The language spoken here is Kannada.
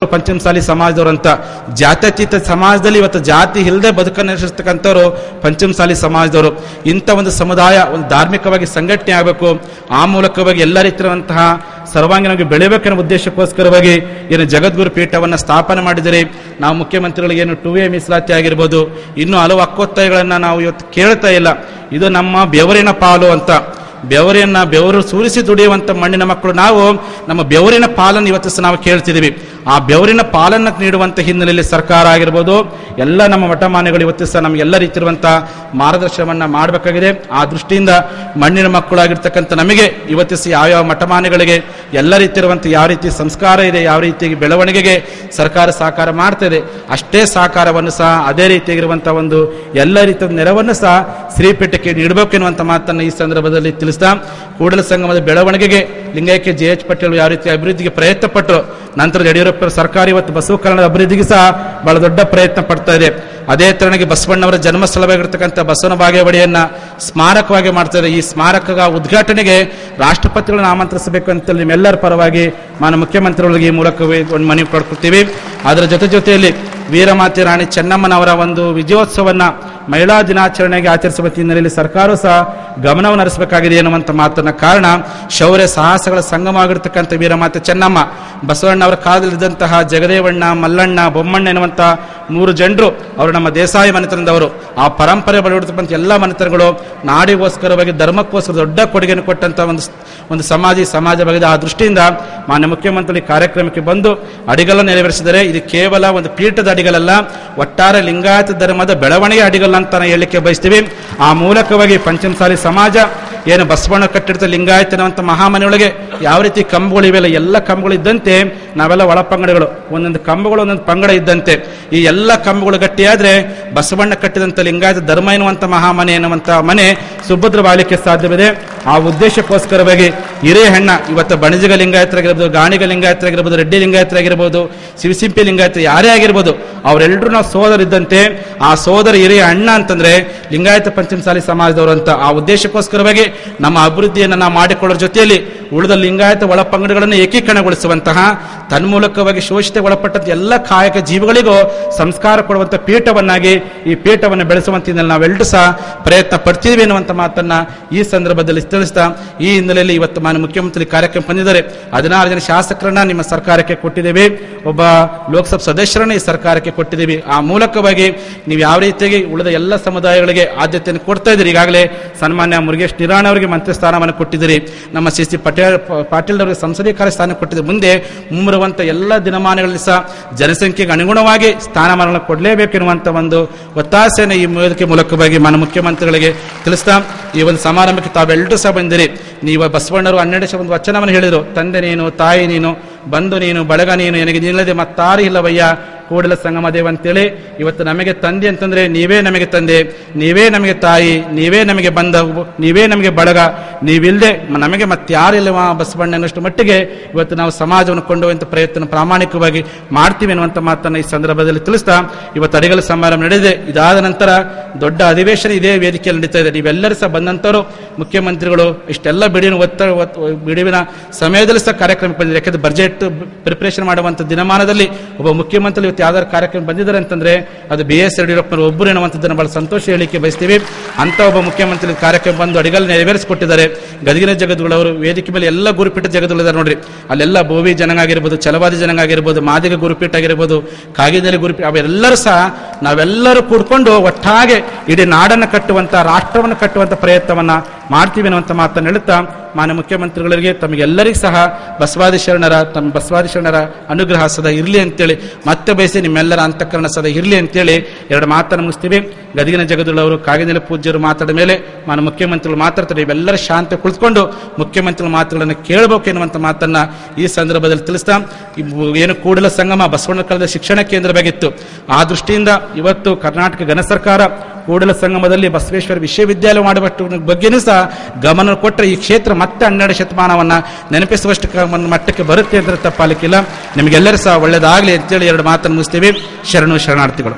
ಪಂಚಮಸಾಲಿ ಸಮಾಜದವರಂತ ಜಾತ್ಯತೀತ ಸಮಾಜದಲ್ಲಿ ಇವತ್ತು ಜಾತಿ ಇಲ್ಲದೆ ಬದುಕನ್ನು ನಡೆಸಿರ್ತಕ್ಕಂಥವ್ರು ಪಂಚಮಸಾಲಿ ಸಮಾಜದವರು. ಇಂಥ ಒಂದು ಸಮುದಾಯ ಒಂದು ಧಾರ್ಮಿಕವಾಗಿ ಸಂಘಟನೆ ಆಗಬೇಕು, ಆ ಮೂಲಕವಾಗಿ ಎಲ್ಲ ರೀತಿಯಾದಂತಹ ಸರ್ವಾಂಗೀಣವಾಗಿ ಬೆಳೆಯಬೇಕೆನ್ನೋ ಉದ್ದೇಶಕ್ಕೋಸ್ಕರವಾಗಿ ಏನು ಜಗದ್ಗುರು ಪೀಠವನ್ನು ಸ್ಥಾಪನೆ ಮಾಡಿದರೆ ನಾವು ಮುಖ್ಯಮಂತ್ರಿಗಳಿಗೆ ಏನು 2A ಮೀಸಲಾತಿ ಆಗಿರ್ಬೋದು, ಇನ್ನೂ ಹಲವು ಹಕ್ಕೊತ್ತಾಯಗಳನ್ನು ನಾವು ಇವತ್ತು ಕೇಳ್ತಾ ಇಲ್ಲ. ಇದು ನಮ್ಮ ಬೆವರಿನ ಪಾಲು ಅಂತ, ಬೆವರು ಸುರಿಸಿ ದುಡಿಯುವಂಥ ಮಣ್ಣಿನ ಮಕ್ಕಳು ನಾವು ನಮ್ಮ ಬೆವರಿನ ಪಾಲನ್ನು ಇವತ್ತು ಸಹ ನಾವು ಕೇಳ್ತಿದ್ದೀವಿ. ಆ ಬೆವರಿನ ಪಾಲನ್ನು ನೀಡುವಂಥ ಹಿನ್ನೆಲೆಯಲ್ಲಿ ಸರ್ಕಾರ ಆಗಿರ್ಬೋದು, ಎಲ್ಲ ನಮ್ಮ ಮಠಮಾನ್ಯಗಳು ಇವತ್ತು ಸಹ ನಮಗೆಲ್ಲ ರೀತಿರುವಂಥ ಮಾರ್ಗದರ್ಶನವನ್ನು ಮಾಡಬೇಕಾಗಿದೆ. ಆ ದೃಷ್ಟಿಯಿಂದ ಮಣ್ಣಿನ ಮಕ್ಕಳಾಗಿರ್ತಕ್ಕಂಥ ನಮಗೆ ಇವತ್ತು ಸಹ ಯಾವ್ಯಾವ ಮಠಮಾನ್ಯಗಳಿಗೆ ಎಲ್ಲ ರೀತಿ ಇರುವಂಥ ಯಾವ ರೀತಿ ಸಂಸ್ಕಾರ ಇದೆ, ಯಾವ ರೀತಿ ಬೆಳವಣಿಗೆಗೆ ಸರ್ಕಾರ ಸಹಕಾರ ಮಾಡ್ತಿದೆ, ಅಷ್ಟೇ ಸಹಕಾರವನ್ನು ಸಹ ಅದೇ ರೀತಿಯಾಗಿರುವಂಥ ಒಂದು ಎಲ್ಲ ರೀತಿಯ ನೆರವನ್ನು ಸಹ ಶ್ರೀಪೀಠಕ್ಕೆ ನೀಡಬೇಕೆನ್ನುವಂಥ ಮಾತನ್ನು ಈ ಸಂದರ್ಭದಲ್ಲಿ ತಿಳಿಸ್ತಾ, ಕೂಡಲ ಸಂಗಮದ ಬೆಳವಣಿಗೆಗೆ ಲಿಂಗೈಕ್ಯ JH ಪಾಟೀಲ್ ಯಾವ ರೀತಿ ಅಭಿವೃದ್ಧಿಗೆ ಪ್ರಯತ್ನ ಪಟ್ಟರು, ನಂತರ ಯಡಿಯೂರಪ್ಪ ಸರ್ಕಾರ ಇವತ್ತು ಬಸವ ಕಲ್ಯಾಣದ ಅಭಿವೃದ್ಧಿಗೆ ಸಹ ಬಹಳ ದೊಡ್ಡ ಪ್ರಯತ್ನ ಪಡ್ತಾ ಇದೆ. ಅದೇ ತರನಾಗಿ ಬಸವಣ್ಣವರ ಜನ್ಮಸ್ಥಳವಾಗಿರ್ತಕ್ಕಂಥ ಬಸವನ ಬಾಗೇವಾಡಿಯನ್ನ ಸ್ಮಾರಕವಾಗಿ ಮಾಡ್ತಾ ಇದೆ. ಈ ಸ್ಮಾರಕ ಉದ್ಘಾಟನೆಗೆ ರಾಷ್ಟ್ರಪತಿಗಳನ್ನು ಆಮಂತ್ರಿಸಬೇಕು ಅಂತೇಳಿ ನಿಮ್ಮೆಲ್ಲರ ಪರವಾಗಿ ಮಾನ್ಯ ಮುಖ್ಯಮಂತ್ರಿಗಳಿಗೆ ಈ ಮೂಲಕವೇ ಒಂದು ಮನವಿ ಪಡ್ಕೊಳ್ತೀವಿ. ಅದರ ಜೊತೆಯಲ್ಲಿ ವೀರಮಾತೆ ರಾಣಿ ಚೆನ್ನಮ್ಮನವರ ಒಂದು ವಿಜಯೋತ್ಸವನ್ನ ಮಹಿಳಾ ದಿನಾಚರಣೆಗೆ ಆಚರಿಸುವ ಹಿನ್ನೆಲೆಯಲ್ಲಿ ಸರ್ಕಾರ ಸಹ ಗಮನವನ್ನು ಹರಿಸಬೇಕಾಗಿದೆ ಎನ್ನುವಂಥ ಮಾತನ್ನ ಕಾರಣ, ಶೌರ್ಯ ಸಾಹಸಗಳ ಸಂಗಮವಾಗಿರ್ತಕ್ಕಂಥ ವೀರಮಾತೆ ಚೆನ್ನಮ್ಮ, ಬಸವಣ್ಣವರ ಕಾಲದಲ್ಲಿದ್ದಂತಹ ಜಗದೇವಣ್ಣ, ಮಲ್ಲಣ್ಣ, ಬೊಮ್ಮಣ್ಣ ಎನ್ನುವಂಥ 3 ಜನರು ಅವರು ನಮ್ಮ ದೇಸಾಯಿ ಮನೆತನದವರು. ಆ ಪರಂಪರೆ ಬಳಿರ್ತಕ್ಕಂಥ ಎಲ್ಲ ಮನೆತನಗಳು ನಾಡಿಗೋಸ್ಕರವಾಗಿ ಧರ್ಮಕ್ಕೋಸ್ಕರ ದೊಡ್ಡ ಕೊಡುಗೆಯನ್ನು ಕೊಟ್ಟಂತ ಒಂದು ಸಮಾಜವಾಗಿದೆ. ಆ ದೃಷ್ಟಿಯಿಂದ ಮಾನ್ಯ ಮುಖ್ಯಮಂತ್ರಿ ಕಾರ್ಯಕ್ರಮಕ್ಕೆ ಬಂದು ಅಡಿಗಲ್ಲ ನೆರವೇರಿಸಿದರೆ ಇದು ಕೇವಲ ಒಂದು ಪೀಠದ ಅಡಿಗಲಲ್ಲ, ಒಟ್ಟಾರೆ ಲಿಂಗಾಯತ ಧರ್ಮದ ಬೆಳವಣಿಗೆ ಅಡಿಗಲ್ಲ ಅಂತ ಹೇಳಲಿಕ್ಕೆ ಬಯಸ್ತೀವಿ. ಆ ಮೂಲಕವಾಗಿ ಪಂಚಮಸಾಲಿ ಸಮಾಜ ಏನು ಬಸವಣ್ಣ ಕಟ್ಟಿಡ್ತ ಲಿಂಗಾಯತನವಂತ ಮಹಾಮನೆಯೊಳಗೆ ಯಾವ ರೀತಿ ಕಂಬಗಳಿವೆಲ್ಲ, ಎಲ್ಲ ಕಂಬಗಳು ಇದ್ದಂತೆ ನಾವೆಲ್ಲ ಒಳಪಂಗಡಗಳು, ಒಂದೊಂದು ಕಂಬಗಳು ಒಂದೊಂದು ಪಂಗಡ ಇದ್ದಂತೆ ಈ ಎಲ್ಲ ಕಂಬಗಳು ಗಟ್ಟಿಯಾದ್ರೆ ಬಸವಣ್ಣ ಕಟ್ಟಿದಂಥ ಲಿಂಗಾಯತ ಧರ್ಮ ಎನ್ನುವಂಥ ಮಹಾಮನೆ ಎನ್ನುವಂಥ ಮನೆ ಸುಭದ್ರವಾಗಲಿಕ್ಕೆ ಸಾಧ್ಯವಿದೆ. ಆ ಉದ್ದೇಶಕ್ಕೋಸ್ಕರವಾಗಿ ಹಿರಿಯ ಹೆಣ್ಣ ಇವತ್ತು ಬಣಜಿಗ ಲಿಂಗಾಯತರಾಗಿರ್ಬೋದು, ಗಾಣಿಗ ಲಿಂಗಾಯತರಾಗಿರ್ಬೋದು, ರೆಡ್ಡಿ ಲಿಂಗಾಯತರಾಗಿರ್ಬೋದು, ಶಿವಸಿಂಪಿ ಲಿಂಗಾಯತ ಯಾರೇ ಆಗಿರ್ಬೋದು, ಅವರೆಲ್ಲರೂ ನಾವು ಸೋದರಿದ್ದಂತೆ. ಆ ಸೋದರ ಹಿರಿಯ ಅಣ್ಣ ಅಂತಂದ್ರೆ ಲಿಂಗಾಯತ ಪಂಚಮಸಾಲಿ ಸಮಾಜದವರು ಅಂತ. ಆ ಉದ್ದೇಶಕ್ಕೋಸ್ಕರವಾಗಿ ನಮ್ಮ ಅಭಿವೃದ್ಧಿಯನ್ನು ನಾವು ಮಾಡಿಕೊಳ್ಳೋರ ಜೊತೆಯಲ್ಲಿ ಉಳಿದ ಲಿಂಗಾಯತ ಒಳಪಂಗಡಗಳನ್ನು ಏಕೀಕರಣಗೊಳಿಸುವಂತಹ, ತನ್ಮೂಲಕವಾಗಿ ಶೋಷಿತ ಒಳಪಟ್ಟಂತ ಎಲ್ಲ ಕಾಯಕ ಜೀವಿಗಳಿಗೂ ಸಂಸ್ಕಾರ ಕೊಡುವಂತ ಪೀಠವನ್ನಾಗಿ ಈ ಪೀಠವನ್ನು ಬೆಳೆಸುವಂತ ನಾವೆಲ್ಲರೂ ಸಹ ಪ್ರಯತ್ನ ಪಡ್ತೀವಿ ಎನ್ನುವಂತ ಮಾತನ್ನ ಈ ಸಂದರ್ಭದಲ್ಲಿ ತಿಳಿಸ್ತಾ, ಈ ಹಿನ್ನೆಲೆಯಲ್ಲಿ ಇವತ್ತು ಮಾನ್ಯ ಮುಖ್ಯಮಂತ್ರಿ ಕಾರ್ಯಕ್ರಮ ಬಂದಿದ್ದಾರೆ. 16 ಜನ ಶಾಸಕರನ್ನ ನಿಮ್ಮ ಸರ್ಕಾರಕ್ಕೆ ಕೊಟ್ಟಿದ್ದೇವೆ, ಒಬ್ಬ ಲೋಕಸಭಾ ಸದಸ್ಯರನ್ನ ಈ ಸರ್ಕಾರಕ್ಕೆ ಕೊಟ್ಟಿದ್ದೀವಿ. ಆ ಮೂಲಕವಾಗಿ ನೀವು ಯಾವ ರೀತಿಯಾಗಿ ಉಳಿದ ಎಲ್ಲ ಸಮುದಾಯಗಳಿಗೆ ಆದ್ಯತೆಯನ್ನು ಕೊಡ್ತಾ ಇದ್ದೀರಿ. ಈಗಾಗಲೇ ಸನ್ಮಾನ್ಯ ಮುರುಗೇಶ್ ನಿರಾಣಿ ಅವರಿಗೆ ಮಂತ್ರಿ ಸ್ಥಾನವನ್ನು ಕೊಟ್ಟಿದ್ದೀರಿ, ನಮ್ಮ CC ಪಾಟೀಲ್ ಅವರಿಗೆ ಸಂಸದೀಯ ಕಾರ್ಯ ಸ್ಥಾನ ಕೊಟ್ಟಿದ್ದೀರಿ. ಮುಂದೆ ಮುಂಬರುವಂತ ಎಲ್ಲ ದಿನಮಾನಗಳಲ್ಲಿ ಸಹ ಜನಸಂಖ್ಯೆಗೆ ಅನುಗುಣವಾಗಿ ಸ್ಥಾನಮಾನಗಳನ್ನು ಕೊಡಲೇಬೇಕೆನ್ನುವಂತ ಒಂದು ಒತ್ತಾಸೆಯನ್ನು ಈ ಮೂಲಕವಾಗಿ ಮಾನ್ಯ ಮುಖ್ಯಮಂತ್ರಿಗಳಿಗೆ ತಿಳಿಸ್ತಾ, ಈ ಒಂದು ಸಮಾರಂಭಕ್ಕೆ ತಾವೆಲ್ಲರೂ ಸಹ ಬಂದಿರಿ. ನೀವು ಬಸವಣ್ಣರು 12 ಒಂದು ವಚನವನ್ನು ಹೇಳಿದರು, ತಂದೆ ನೀನು, ತಾಯಿ ನೀನು, ಬಂಧು ನೀನು, ಬಳಗ ನೀನು, ನನಗೆ ನೀನಲ್ಲದೆ ಮತ್ತಾರು ಇಲ್ಲವಯ್ಯ ಕೂಡಲ ಸಂಗಮ ದೇವ ಅಂತೇಳಿ. ಇವತ್ತು ನಮಗೆ ತಂದೆ ಅಂತಂದ್ರೆ ನೀವೇ ನಮಗೆ ತಂದೆ, ನೀವೇ ನಮಗೆ ತಾಯಿ, ನೀವೇ ನಮಗೆ ಬಂಧ, ನೀವೇ ನಮಗೆ ಬಳಗ, ನೀವಿಲ್ಲದೆ ನಮಗೆ ಮತ್ತಾರಿಲ್ಲವ ಬಸವಣ್ಣ ಅನ್ನೋಷ್ಟು ಮಟ್ಟಿಗೆ ಇವತ್ತು ನಾವು ಸಮಾಜವನ್ನು ಕೊಂಡೊಯ್ಯುವಂಥ ಪ್ರಯತ್ನ ಪ್ರಾಮಾಣಿಕವಾಗಿ ಮಾಡ್ತೀವಿ ಅನ್ನುವಂಥ ಮಾತನ್ನು ಈ ಸಂದರ್ಭದಲ್ಲಿ ತಿಳಿಸ್ತಾ, ಇವತ್ತು ಅಡಿಗಲ ಸಮಾರಂಭ ನಡೆದಿದೆ. ಇದಾದ ನಂತರ ದೊಡ್ಡ ಅಧಿವೇಶನ ಇದೇ ವೇದಿಕೆಯಲ್ಲಿ ನಡೀತಾ ಇದೆ. ನೀವೆಲ್ಲರೂ ಸಹ ಬಂದಂತವರು ಮುಖ್ಯಮಂತ್ರಿಗಳು ಇಷ್ಟೆಲ್ಲ ಬಿಡುವಿನ ಸಮಯದಲ್ಲಿ ಸಹ ಕಾರ್ಯಕ್ರಮಕ್ಕೆ ಬಂದಿದೆ. ಯಾಕಂದ್ರೆ ಬಜೆಟ್ ಪ್ರಿಪರೇಷನ್ ಮಾಡುವಂಥ ದಿನಮಾನದಲ್ಲಿ ಒಬ್ಬ ಮುಖ್ಯಮಂತ್ರಿ ಇವತ್ತು ಯಾವ್ದಾದ್ರು ಕಾರ್ಯಕ್ರಮ ಬಂದಿದ್ದಾರೆ ಅಂತಂದ್ರೆ ಅದು BS ಯಡಿಯೂರಪ್ಪನವರು ಒಬ್ಬರು ಎನ್ನುವಂಥದ್ದನ್ನು ಬಹಳ ಸಂತೋಷ ಹೇಳಿಕೆ ಬಯಸ್ತೀವಿ. ಅಂತ ಒಬ್ಬ ಮುಖ್ಯಮಂತ್ರಿ ಕಾರ್ಯಕ್ರಮ ಬಂದು ಅಡಿಗಲ್ ನೆರವೇರಿಸಿಕೊಟ್ಟಿದ್ದಾರೆ. ಗದಗಿನ ಜಗದ್ಗುಳವರು ವೇದಿಕೆ ಮೇಲೆ ಎಲ್ಲ ಗುರುಪೀಠ ಜಗದ್ಗಳಿದ್ದಾರೆ ನೋಡ್ರಿ, ಅಲ್ಲೆಲ್ಲ ಬೋವಿ ಜನಾಂಗ ಆಗಿರ್ಬೋದು, ಛಲವಾದಿ ಜನಾಂಗ ಆಗಿರ್ಬೋದು, ಮಾದಿಗ ಗುರುಪೀಠ ಆಗಿರ್ಬೋದು, ಕಾಗಿನೆಲೆ ಗುರುಪೀಠ, ಅವೆಲ್ಲರೂ ಸಹ ನಾವೆಲ್ಲರೂ ಕೂಡ್ಕೊಂಡು ಒಟ್ಟಾಗೆ ಇಡೀ ನಾಡನ್ನು ಕಟ್ಟುವಂತ, ರಾಷ್ಟ್ರವನ್ನು ಕಟ್ಟುವಂತ ಪ್ರಯತ್ನವನ್ನ ಮಾಡ್ತೀವಿ ಅನ್ನುವಂಥ ಮಾತನ್ನು ಹೇಳುತ್ತಾ, ಮಾನ್ಯ ಮುಖ್ಯಮಂತ್ರಿಗಳಿಗೆ ತಮಗೆಲ್ಲರಿಗೂ ಸಹ ಬಸವಾದಿ ಶರಣರ ಅನುಗ್ರಹ ಸದಾ ಇರಲಿ ಅಂತೇಳಿ ಮತ್ತೆ ಬಯಸಿ ನಿಮ್ಮೆಲ್ಲರ ಅಂತಃಕರಣ ಸದಾ ಇರಲಿ ಅಂತೇಳಿ 2 ಮಾತನ್ನು ಮುಗಿಸ್ತೀವಿ. ಗದಗಿನ ಜಗದುಳ್ಳವರು, ಕಾಗಿನೆಲೆ ಪೂಜ್ಯರು ಮಾತಾಡಿದ ಮೇಲೆ ಮಾನ್ಯ ಮುಖ್ಯಮಂತ್ರಿಗಳು ಮಾತಾಡ್ತಾರೆ. ಇವೆಲ್ಲರ ಶಾಂತಿ ಕುಳಿತುಕೊಂಡು ಮುಖ್ಯಮಂತ್ರಿಗಳ ಮಾತುಗಳನ್ನು ಕೇಳಬೇಕು ಎನ್ನುವಂಥ ಮಾತನ್ನ ಈ ಸಂದರ್ಭದಲ್ಲಿ ತಿಳಿಸ್ತಾ, ಏನು ಕೂಡಲ ಸಂಗಮ ಬಸವಣ್ಣ ಕಾಲದ ಶಿಕ್ಷಣ ಕೇಂದ್ರವಾಗಿತ್ತು. ಆ ದೃಷ್ಟಿಯಿಂದ ಇವತ್ತು ಕರ್ನಾಟಕ ಘನ ಸರ್ಕಾರ ಕೂಡಲ ಸಂಗಮದಲ್ಲಿ ಬಸವೇಶ್ವರ ವಿಶ್ವವಿದ್ಯಾಲಯ ಮಾಡುವ ಬಗ್ಗೆನೂ ಸಹ ಗಮನ ಕೊಟ್ಟರೆ ಈ ಕ್ಷೇತ್ರ ಮತ್ತೆ 12ನೇ ಶತಮಾನವನ್ನ ನೆನಪಿಸುವಷ್ಟು ಮಟ್ಟಕ್ಕೆ ಬರುತ್ತೆ ಅಂತ ತಪ್ಪಾಲಿಕ್ಕಿಲ್ಲ. ನಿಮಗೆಲ್ಲರೂ ಸಹ ಒಳ್ಳೆಯದಾಗಲಿ ಅಂತೇಳಿ 2 ಮಾತನ್ನು ಮುಗಿಸ್ತೀವಿ. ಶರಣಾರ್ಥಿಗಳು.